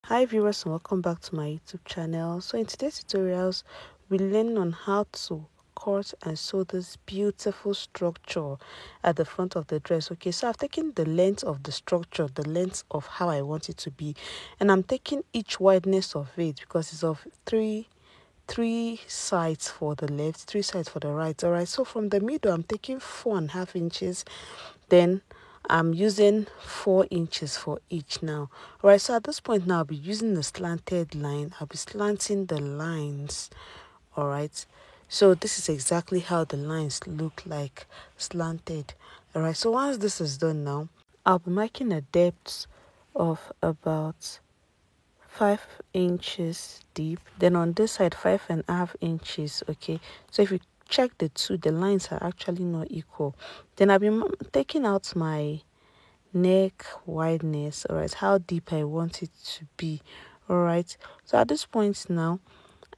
Hi viewers, and welcome back to my YouTube channel. So in today's tutorials, we learn on how to cut and sew this beautiful structure at the front of the dress. Okay, so I've taken the length of the structure, the length of how I want it to be, and I'm taking each wideness of it because it's of three sides for the left, three sides for the right. All right, so from the middle I'm taking 4.5 inches, then I'm using 4 inches for each now. All right, so at this point now I'll be using the slanted line. I'll be slanting the lines. All right, so this is exactly how the lines look like slanted. All right, so once this is done now, I'll be marking a depth of about 5 inches deep, then on this side 5.5 inches. Okay, so if you check the two, the lines are actually not equal. Then I'll be taking out my neck wideness. All right, how deep I want it to be. All right, so at this point now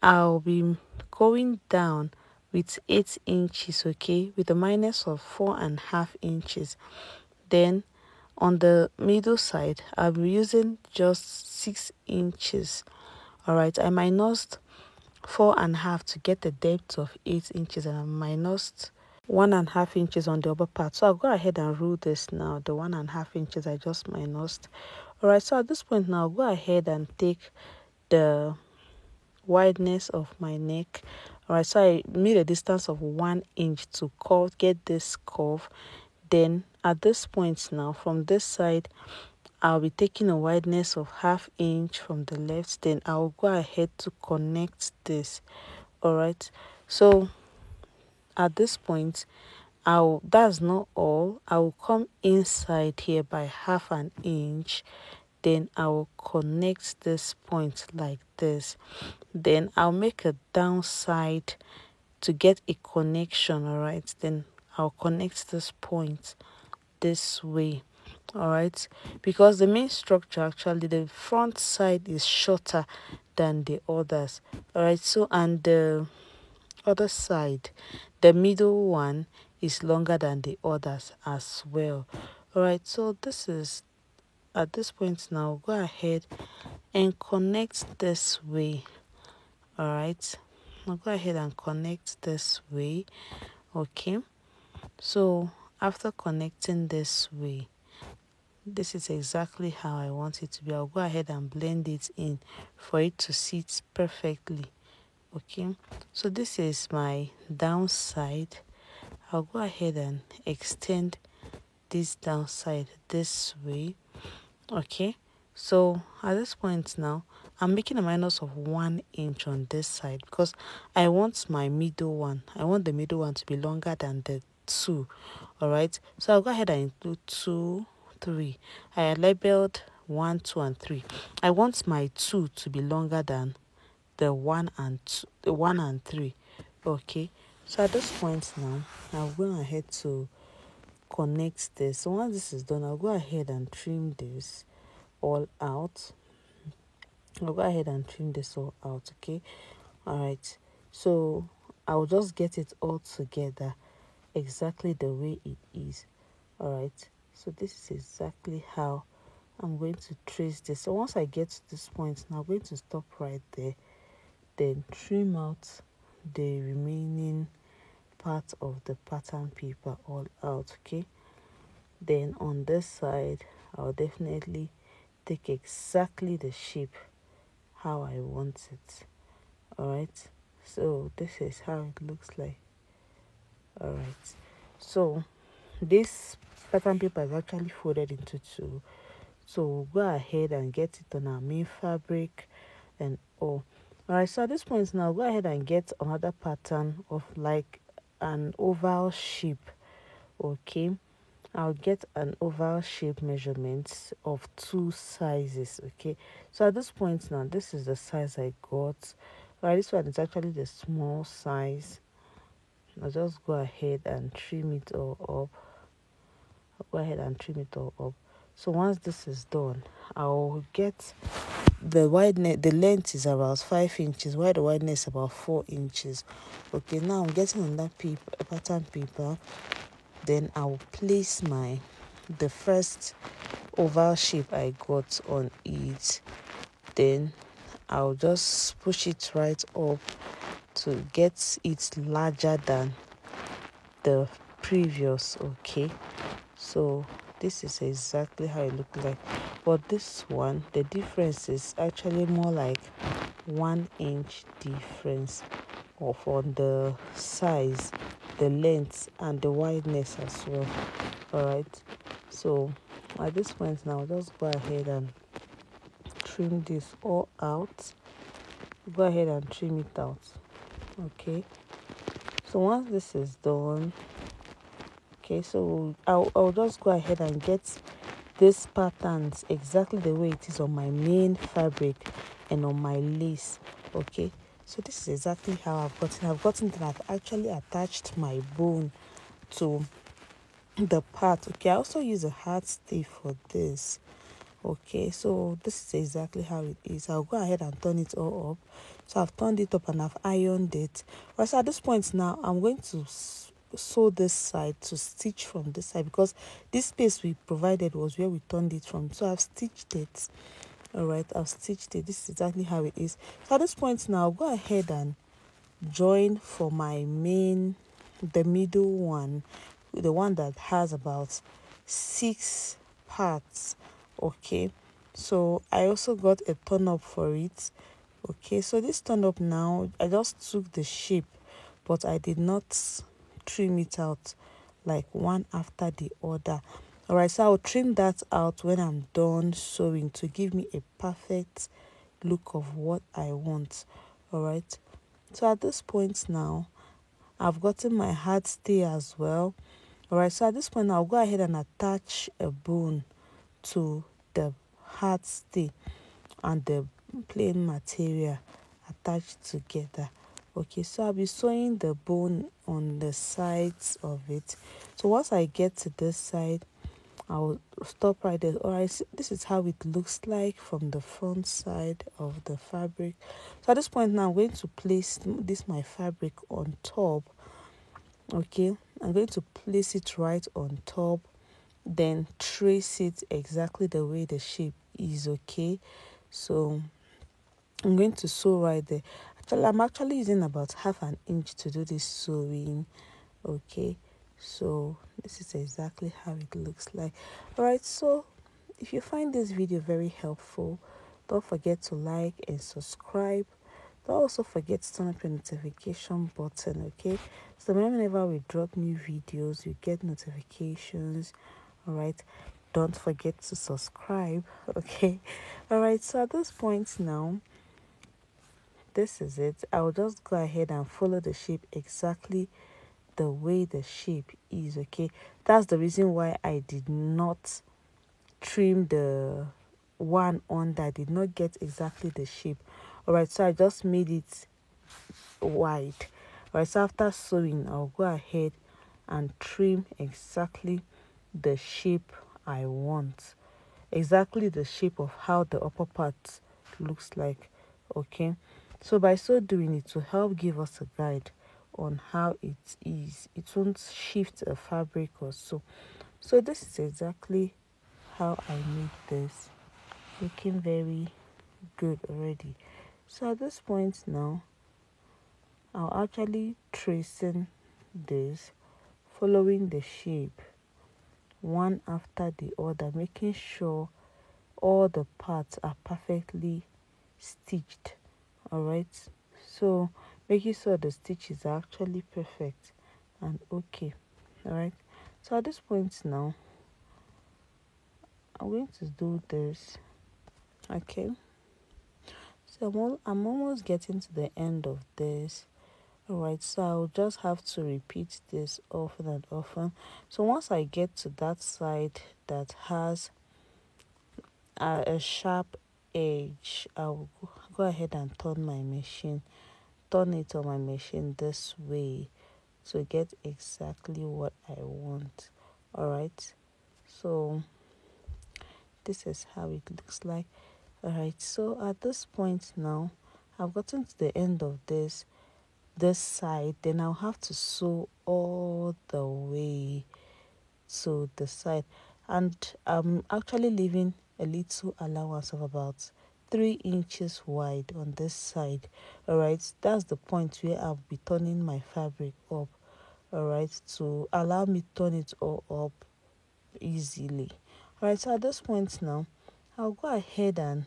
I'll be going down with 8 inches, okay, with a minus of 4.5 inches. Then on the middle side I'll be using just 6 inches. All right, I minused 4.5 to get the depth of 8 inches, and I minused 1.5 inches on the upper part. So I'll go ahead and rule this now, the 1.5 inches I just minused. All right, so at this point now I'll go ahead and take the wideness of my neck. All right, so I made a distance of 1 inch to get this curve. Then at this point now, from this side I'll be taking a wideness of 0.5 inch from the left. Then I'll go ahead to connect this. All right, so at this point that's not all. I will come inside here by 0.5 inch. Then I will connect this point like this. Then I'll make a downside to get a connection. All right, then I'll connect this point this way. All right, because the main structure, actually the front side is shorter than the others. All right, so and the other side, the middle one, is longer than the others as well. All right, so this is at this point now go ahead and connect this way. All right, I'll go ahead and connect this way. Okay, so after connecting this way, this is exactly how I want it to be. I'll go ahead and blend it in for it to sit perfectly. Okay, so this is my downside. I'll go ahead and extend this downside this way. Okay, so at this point now I'm making a minus of 1 inch on this side because I want the middle one to be longer than the two. All right, so I'll go ahead and include 2, 3. I labeled 1, 2 and 3. I want my 2 to be longer than the 1 and 2, the 1 and 3. Okay, so at this point now I'll go ahead to connect this. So once this is done, I'll go ahead and trim this all out. Okay, all right, so I'll just get it all together exactly the way it is. All right, so this is exactly how I'm going to trace this. So once I get to this point now, I'm going to stop right there, then trim out the remaining part of the pattern paper all out. Okay, then on this side I'll definitely take exactly the shape how I want it. All right, so this is how it looks like. All right, so this pattern paper is actually folded into two, so we'll go ahead and get it on our main fabric and all. All right, so at this point now go ahead and get another pattern of like an oval shape. Okay, I'll get an oval shape measurements of 2 sizes. Okay, so at this point now this is the size I got. Right, this one is actually the small size. I'll just go ahead and trim it all up. So once this is done, I'll get the wideness. The length is about 5 inches, while the wideness is about 4 inches. Okay, now I'm getting on that pattern paper. Then I'll place the first oval shape I got on it. then I'll just push it right up to get it larger than the previous. Okay, so this is exactly how it looked like, but this one, the difference is actually more like 1 inch difference of on the size, the length and the wideness as well. All right, so at this point now, just go ahead and trim this all out. Go ahead and trim it out. Okay, so once this is done, okay, so I'll just go ahead and get this patterns exactly the way it is on my main fabric and on my lace. Okay, so this is exactly how I've gotten that I've actually attached my bone to the part. Okay, I also use a hard stay for this. Okay, so this is exactly how it is. I'll go ahead and turn it all up. So I've turned it up and I've ironed it. Right, so at this point now, I'm going to sew this side to stitch from this side, because this space we provided was where we turned it from. So I've stitched it. All right, I've stitched it. This is exactly how it is. So at this point now, I'll go ahead and join for my main, the middle one, the one that has about 6 parts. Okay, so I also got a turn up for it. Okay, so this turn up now, I just took the shape, but I did not trim it out like one after the other. All right, so I'll trim that out when I'm done sewing to give me a perfect look of what I want. All right, so at this point now, I've gotten my hard stay as well. All right, so at this point I'll go ahead and attach a bone to the hard stay and the plain material attached together. Okay, so I'll be sewing the bone on the sides of it. So once I get to this side, I'll stop right there. All right, so this is how it looks like from the front side of the fabric. So at this point now, I'm going to place this my fabric on top. Okay, I'm going to place it right on top, then trace it exactly the way the shape is. Okay, so I'm going to sew right there. Actually, I'm actually using about half an inch to do this sewing. Okay, so this is exactly how it looks like. All right, so if you find this video very helpful, don't forget to like and subscribe. Don't also forget to turn up your notification button. Okay, so whenever we drop new videos, you get notifications. All right, don't forget to subscribe. Okay, all right, so at this point now, this is it. I'll just go ahead and follow the shape exactly the way the shape is. Okay, that's the reason why I did not trim the one under. I did not get exactly the shape. All right, so I just made it wide. All right, so after sewing, I'll go ahead and trim exactly the shape I want, exactly the shape of how the upper part looks like. Okay, so by so doing, it will help give us a guide on how it is. It won't shift a fabric or so. So this is exactly how I made this, looking very good already. So at this point now, I'll actually tracing this, following the shape one after the other, making sure all the parts are perfectly stitched. All right, so making sure the stitches are actually perfect and okay. All right, so at this point now, I'm going to do this. Okay, so I'm almost getting to the end of this. All right, so I'll just have to repeat this often and often. So once I get to that side that has a sharp edge, I'll go ahead and turn it on my machine this way to get exactly what I want. All right, so this is how it looks like. All right, so at this point now, I've gotten to the end of this side. Then I'll have to sew all the way to the side, and I'm actually leaving a little allowance of about 3 inches wide on this side. All right, that's the point where I'll be turning my fabric up, all right, to allow me turn it all up easily. All right, so at this point now, I'll go ahead and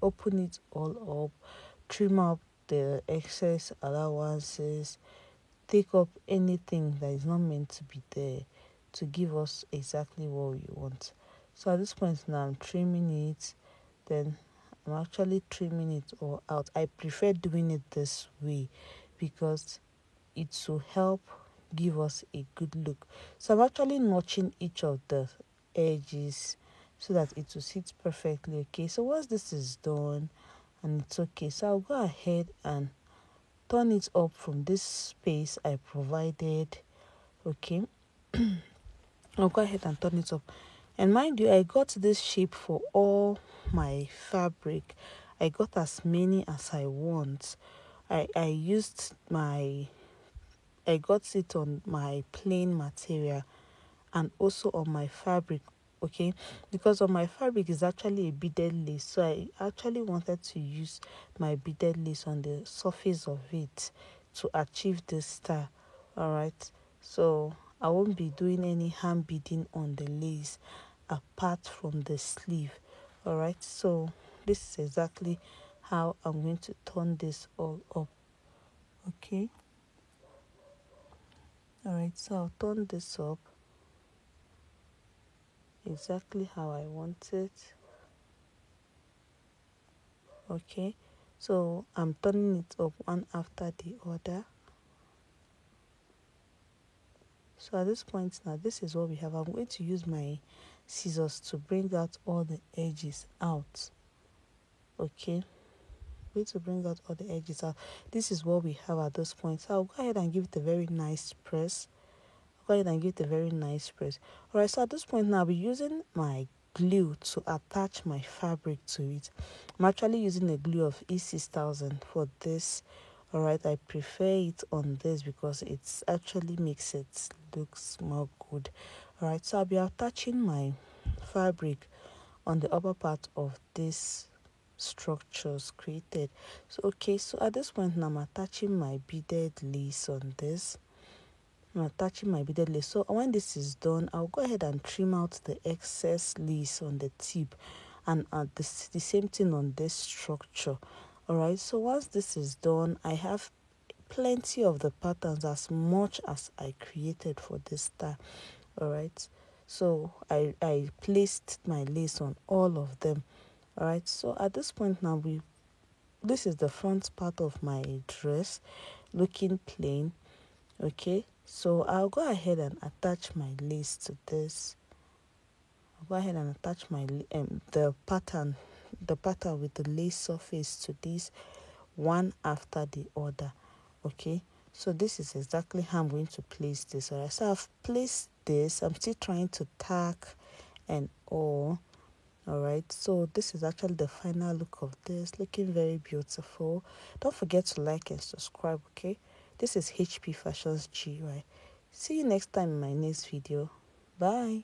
open it all up, trim up the excess allowances, take up anything that is not meant to be there to give us exactly what we want. So at this point now, I'm trimming it, then I'm actually trimming it all out. I prefer doing it this way because it will help give us a good look. So I'm actually notching each of the edges so that it will sit perfectly. Okay, so once this is done and it's okay, so I'll go ahead and turn it up from this space I provided. Okay, I'll go ahead and turn it up, and mind you, I got this shape for all my fabric. I got as many as I want. I used my, I got it on my plain material and also on my fabric. Okay, because on my fabric is actually a beaded lace, so I actually wanted to use my beaded lace on the surface of it to achieve this style. All right, so I won't be doing any hand beading on the lace apart from the sleeve. All right, so this is exactly how I'm going to turn this all up. Okay, all right, so I'll turn this up exactly how I want it. Okay, so I'm turning it up one after the other. So at this point now, this is what we have. I'm going to use my scissors to bring out all the edges out. Okay, I'm going to bring out all the edges out. This is what we have at this point. So I'll go ahead and give it a very nice press. Go ahead and give it a very nice press. All right, so at this point now, I'll be using my glue to attach my fabric to it. I'm actually using a glue of E6000 for this. All right, I prefer it on this because it's actually makes it looks more good. All right, so I'll be attaching my fabric on the upper part of this structures created. So okay, so at this point now, I'm attaching my beaded lace on this. I'm attaching my beaded lace. So when this is done, I'll go ahead and trim out the excess lace on the tip, and the same thing on this structure. All right, so once this is done, I have plenty of the patterns, as much as I created for this style. All right, so I placed my lace on all of them. All right, so at this point now, this is the front part of my dress looking plain. Okay, so I'll go ahead and attach my lace to this. I'll go ahead and attach my the pattern with the lace surface to this, one after the other. Okay, so this is exactly how I'm going to place this. Alright, so I've placed this. I'm still trying to tack and all. All right, so this is actually the final look of this, looking very beautiful. Don't forget to like and subscribe. Okay, this is HP Fashions GY. See you next time in my next video. Bye.